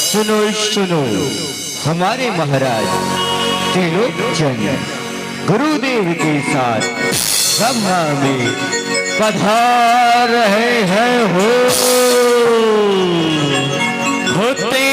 सुनो सुनो हमारे महाराज त्रिलोचन गुरुदेव के साथ सभा में पधार रहे हैं हो होते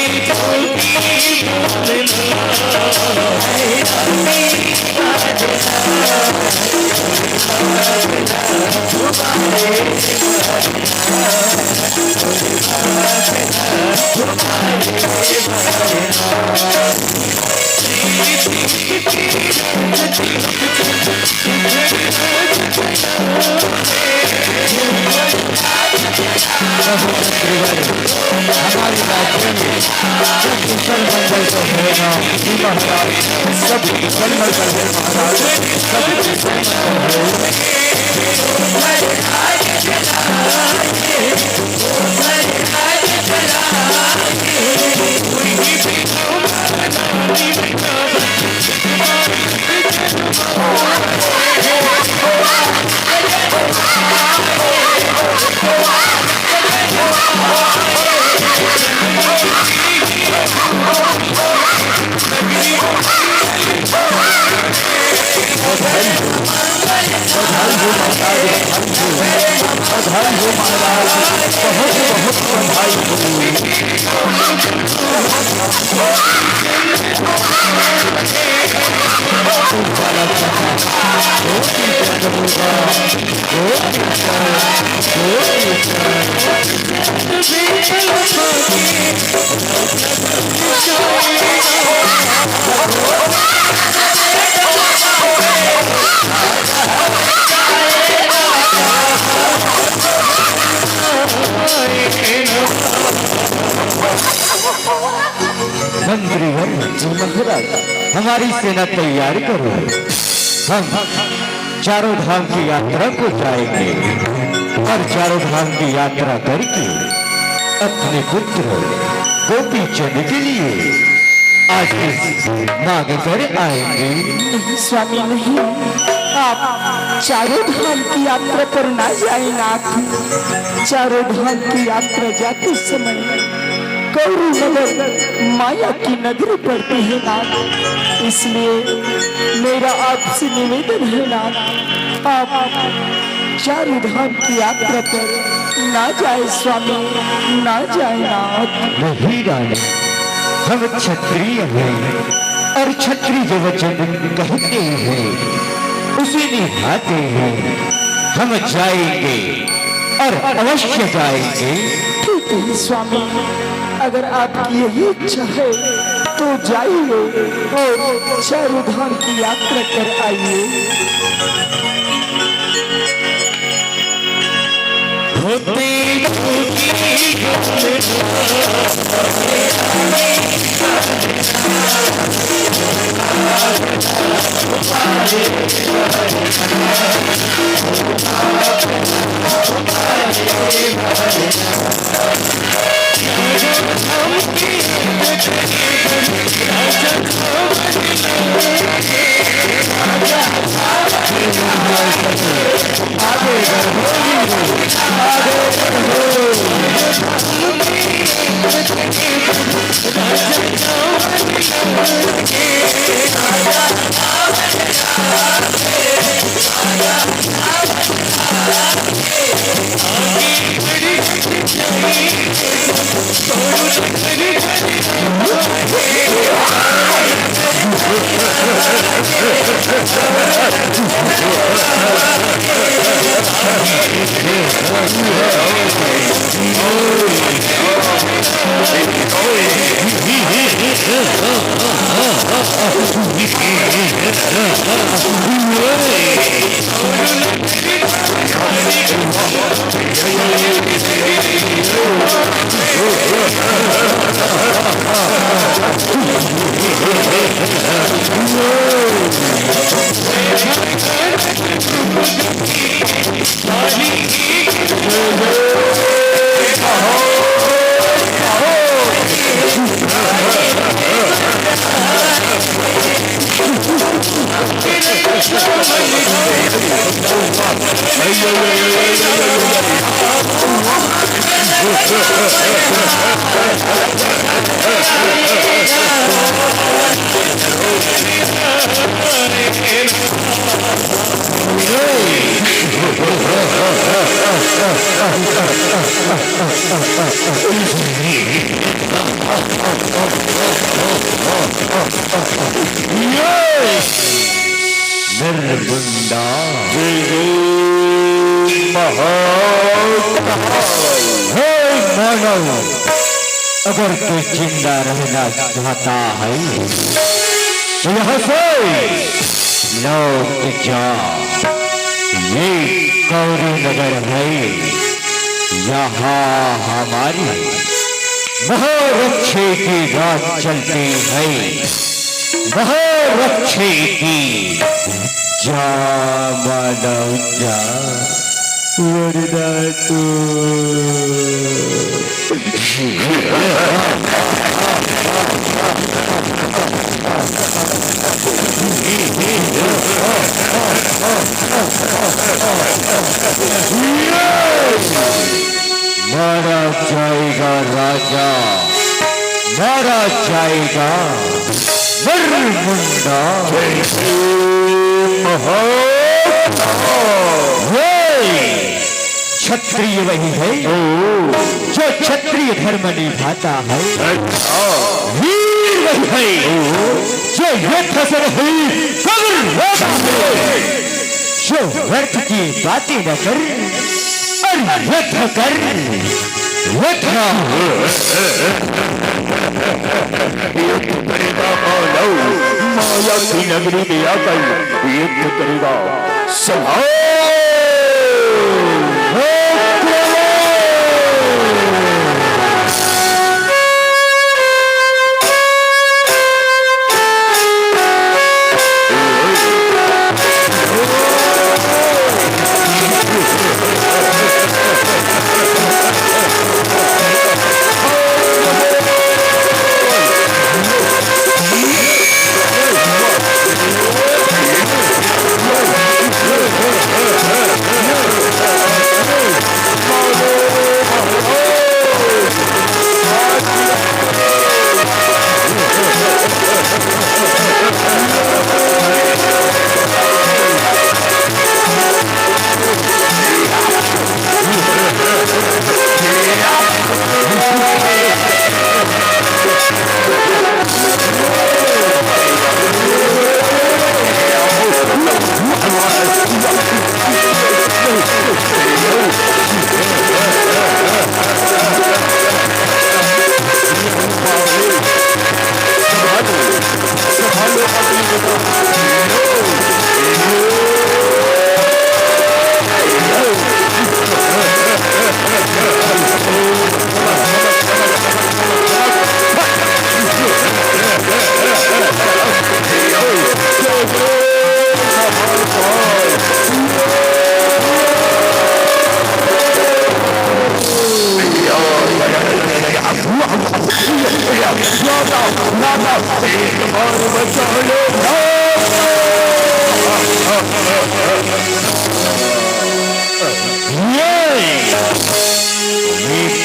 हमारे राज्य में सब कुशल मंगल तो होना महाराज सब कुशल मंगल है महाराज सब कुशल मंगल बधाई हो महाराज बहुत बहुत बधाई मंत्रीगण महाराज हमारी सेना तैयार करो हम चारों धाम की यात्रा को जाएंगे और चारों धाम की यात्रा करके अपने पुत्र गोपी चंद के लिए आज मांग कर आएंगे। नहीं स्वामी नहीं, आप चारों धाम की यात्रा पर ना जाए नाथ। चारों धाम की यात्रा जाते समय गौरी नगर माया की नगरी पड़ती है नाथ, इसलिए मेरा आपसे निवेदन है नाथ, आप चारों धाम की यात्रा पर ना जाए स्वामी, ना जाए नाथ। नहीं रानी, हम क्षत्रिय हैं और क्षत्रिय जो वचन कहते हैं उसे निभाते हैं। हम जाएंगे और अवश्य जाएंगे। ठीक कहते हैं स्वामी, अगर आपकी यही इच्छा है तो जाइए और चारों धाम की यात्रा कर आइए। निर्गुंडा मानव, अगर तू जिंदा रहना चाहता है तो यहाँ से लौट जा। ये गौरी नगर है, यहाँ हमारी महारक्षे की रात चलती है। महारक्षे की जा मानव जा, वरना तू मारा जाएगा राजा, मारा जाएगा नरमुंडा। क्षत्रिय वही है जो क्षत्रिय धर्म निभाता है। वीर वही है जो युद्ध से नहीं जो व्यर्थ की बातें न कर और युद्ध कर। माया की नगरी में आकर युद्ध करेगा।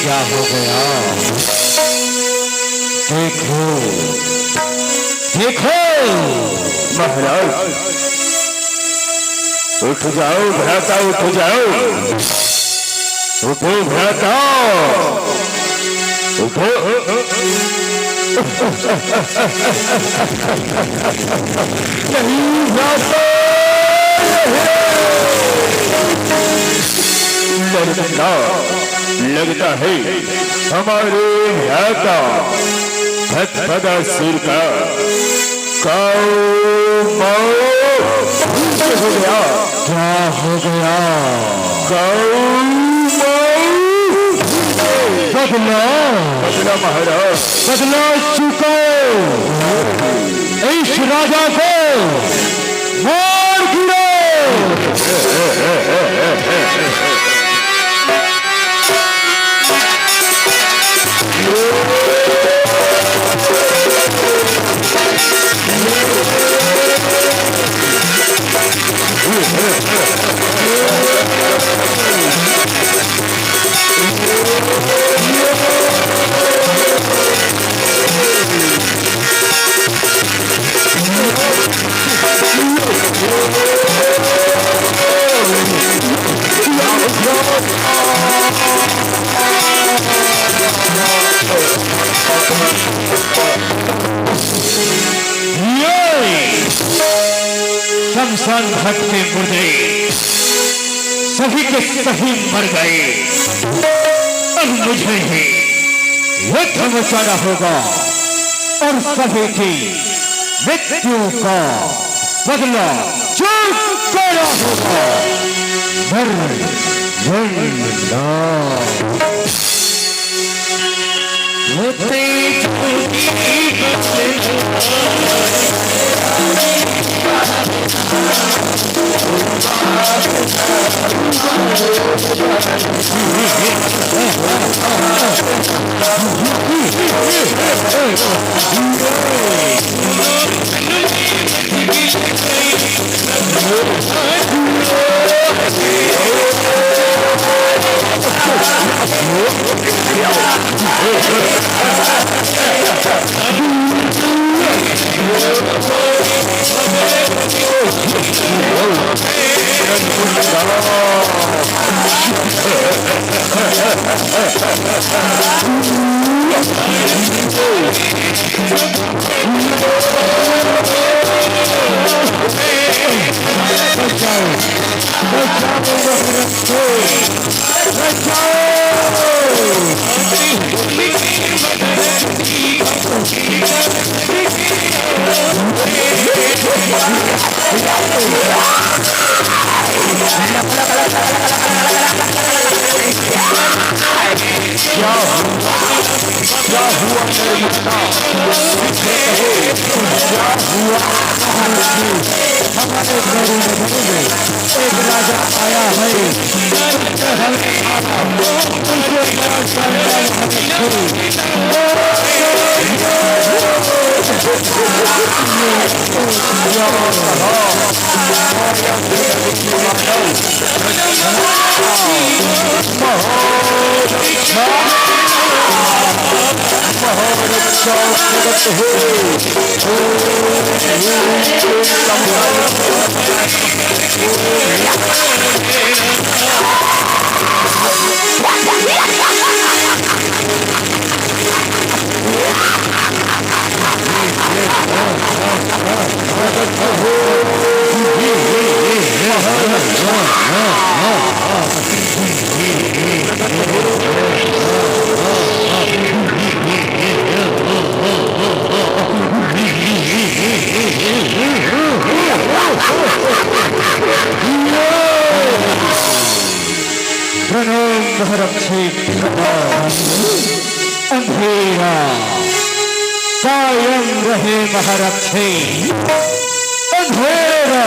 क्या हो गया? देखो देखो महाराज, उठ जाओ भ्राता, उठ जाओ, उठो भ्राता, उठो। नहीं भ्राता, लगता है हमारे भ्राता भदभदा सिर का हो गया। क्या हो गया? बदला बदला महाराज, बदला चुका। इस राजा को मार गिरो। शमशान घाट के मुर्दे सभी के सभी मर गए। अब मुझे ही युद्ध मचाना होगा और सभी की मृत्यु का बदला चुकाना होगा। अंधेरा कायम रहे महारक्षी, अंधेरा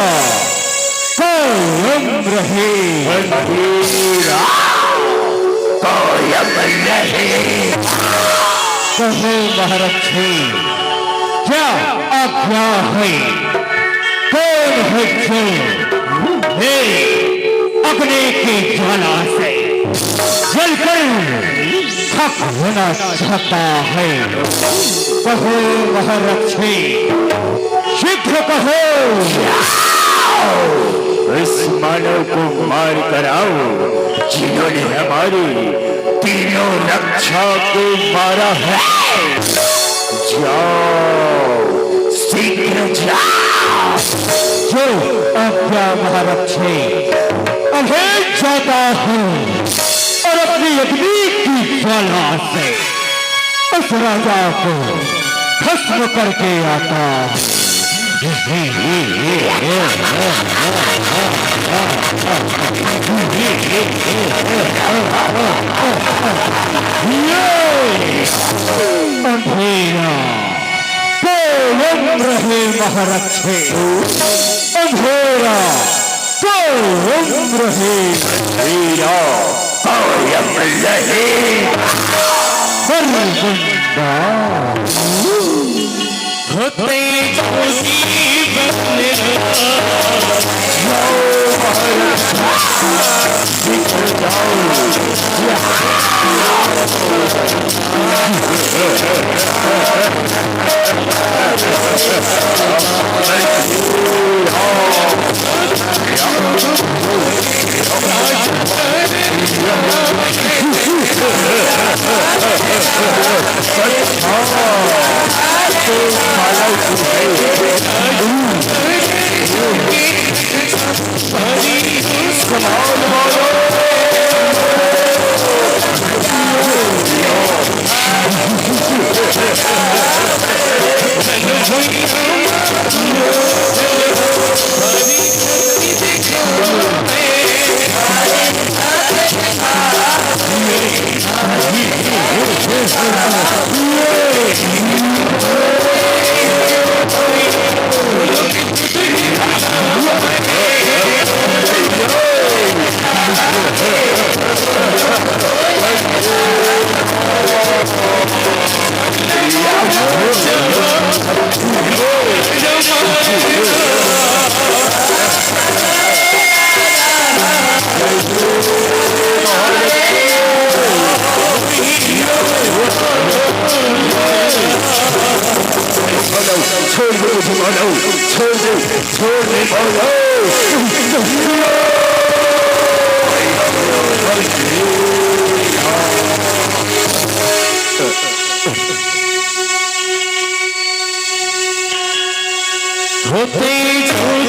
कायम रहे, अंधेरा कायम रहे। कहो महारक्षी क्या आज्ञा है? कौन है जो मेरे अग्नि की ज्वाला से जलकर थक होना चाहता है। कहो महारक्षी, शीघ्र कहो। इस मानव को मार कर आओ जिन्होंने हमारी तीनों रक्षा को मारा है। जाओ, शीघ्र जाओ। जो आज्ञा महारक्षी, अभी जाता हूँ और अपनी अग्नि की ज्वाला से उस राजा को भस्म करके आता हूँ। अंधेरा कायम रहे महारक्षी, अंधेरा कायम रहे। वीरा कायम रहे। बरगुंडा होते छोड़ दो मुझे मानव, छोड़ दे मानव। होते आओ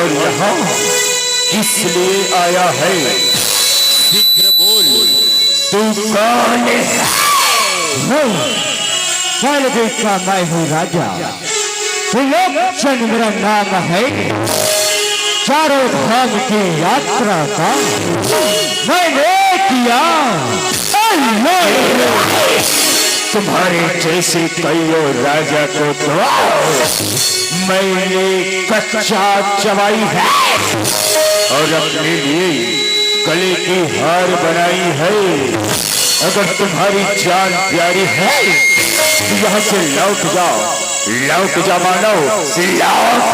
और यहाँ किस लिए आया है? शीघ्र बोल, तू कौन है? कालदेव का मैं हूँ राजा, त्रिलोचन मेरा नाम है। चारों धाम की यात्रा का मैंने किया। तुम्हारे जैसे कईयों राजा को तो मैंने कच्चा चबाई है और अपने लिए गले की हार बनाई है। अगर तुम्हारी जान प्यारी है तो यहाँ से लौट जा मानव, लौट।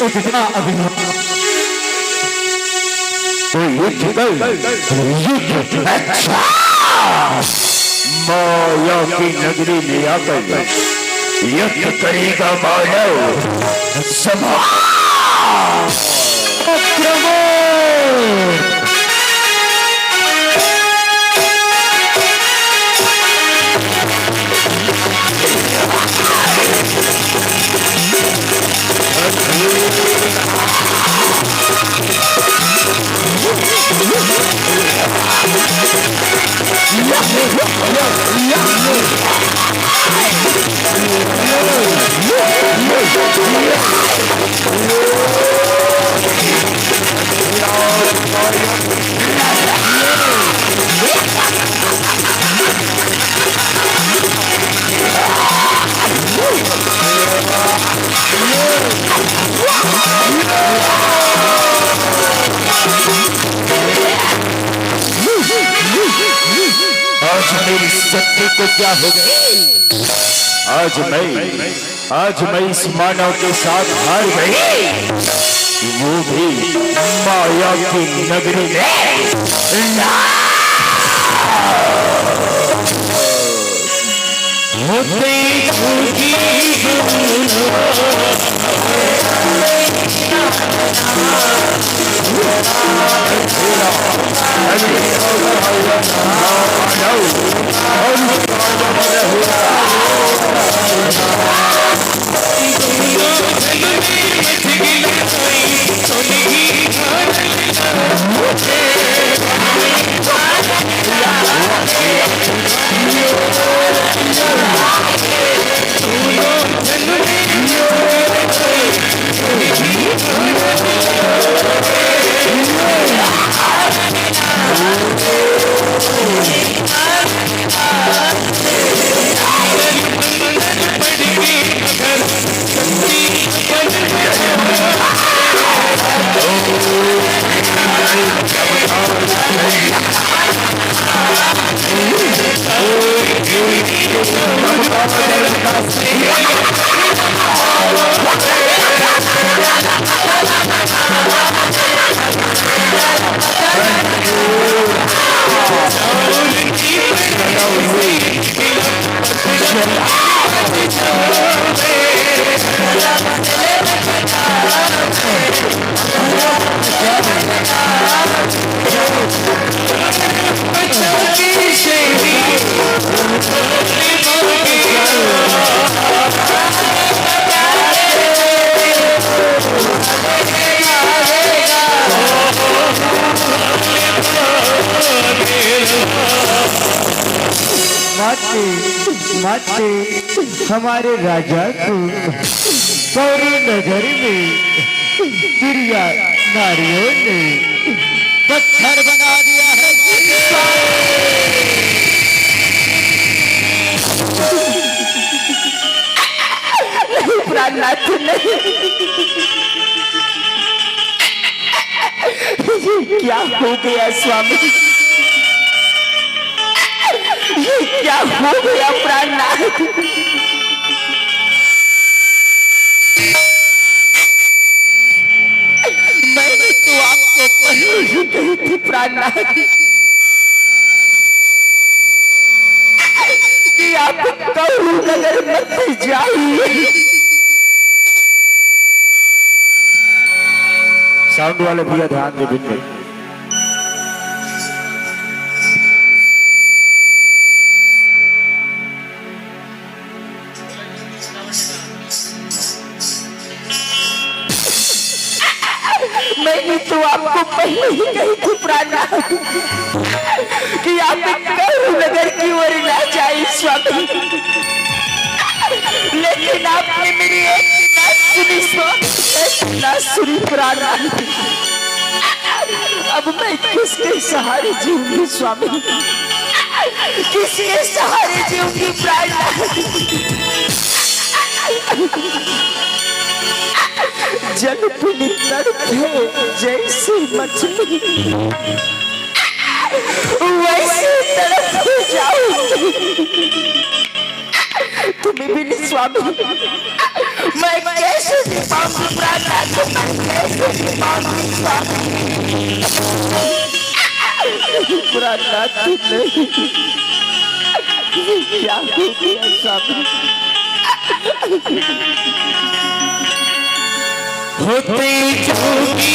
इतना अभिमान तो युद्ध अच्छा, माया की नगरी में आकर युद्ध करेगा मानव। आज मेरी शक्ति को क्या हो गया? आज मैं इस मानव के साथ हार गई, वो भी माया की नगरी में। माते हमारे राजा को गौरी नगर में प्रिया नारियों ने पत्थर बना दिया है। नहीं प्राणनाथ नहीं, ये क्या हो गया स्वामी? ये क्या हो गया प्राणनाथ? मैंने तो आपको पहले ही कही थी प्राणनाथ कि आप गौरी नगर मत जाइए। साउंड वाले भैया ध्यान दे बिल्कुल। मैंने तो आपको पहले ही कही थी प्राणनाथ कि आप कौरव नगर की ओर ना जाए स्वामी, लेकिन आपने मेरी एक ना सुनी स्वामी, ना सुनी प्राणनाथ। अब मैं किसके सहारे जीऊंगी स्वामी, किसके सहारे जीऊंगी प्राणनाथ? जल पीली तड़पे जैसी मछली, वैसे तड़प जाऊंगी। तुम्हें भी नहीं स्वामी, मैं कैसे पाऊंगी प्राणनाथ, मैं कैसे पाऊंगी स्वामी? प्राणनाथ नहीं, क्या हो गया स्वामी? होते जोगी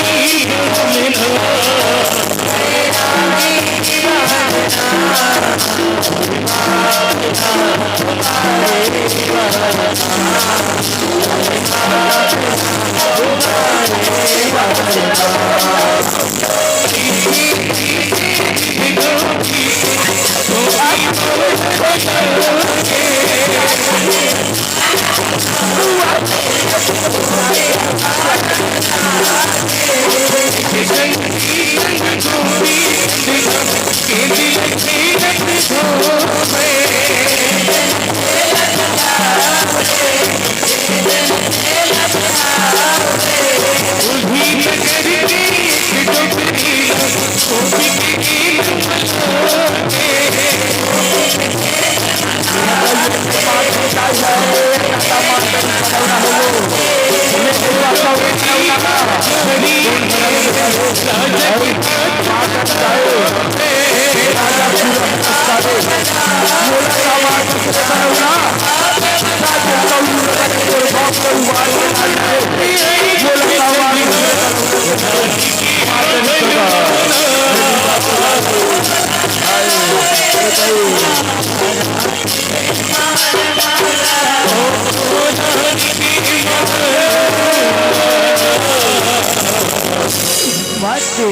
माते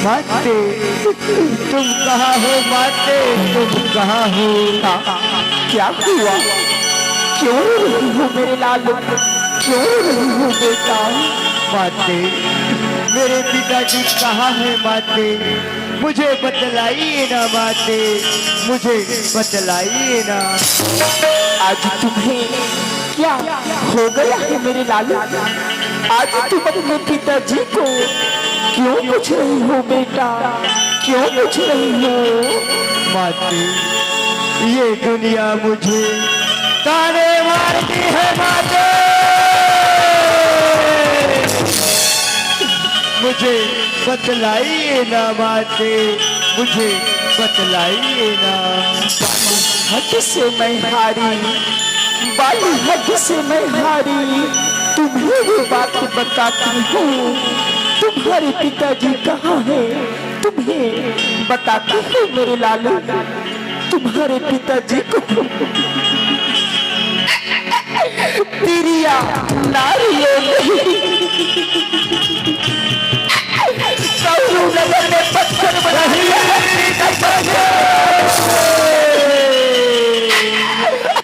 माते तुम कहाँ हो माते, तुम कहाँ हो? क्या हुआ? क्यों नहीं हो मेरे लाल, क्यों नहीं हो बेटा? माते मेरे पिताजी कहाँ है माते, मुझे बतलाइए ना माते, मुझे बतलाइए ना। आज तुम्हें क्या हो गया है मेरे लाल? आज तुम अपने पिताजी को क्यों पूछ रही हो बेटा, क्यों पूछ रही हो? माते ये दुनिया मुझे ताने मारती है माते, मुझे बतलाइए ना माते, मुझे बतलाइए ना। हद से मैं हारी, बाली हद से मैं हारी, तुम्हें वो बात बताती हूँ। तुम्हारे पिताजी कहाँ हैं, तुम्हें बताती हूँ मेरे लालू। तुम्हारे पिताजी को तिरिया नारियों नहीं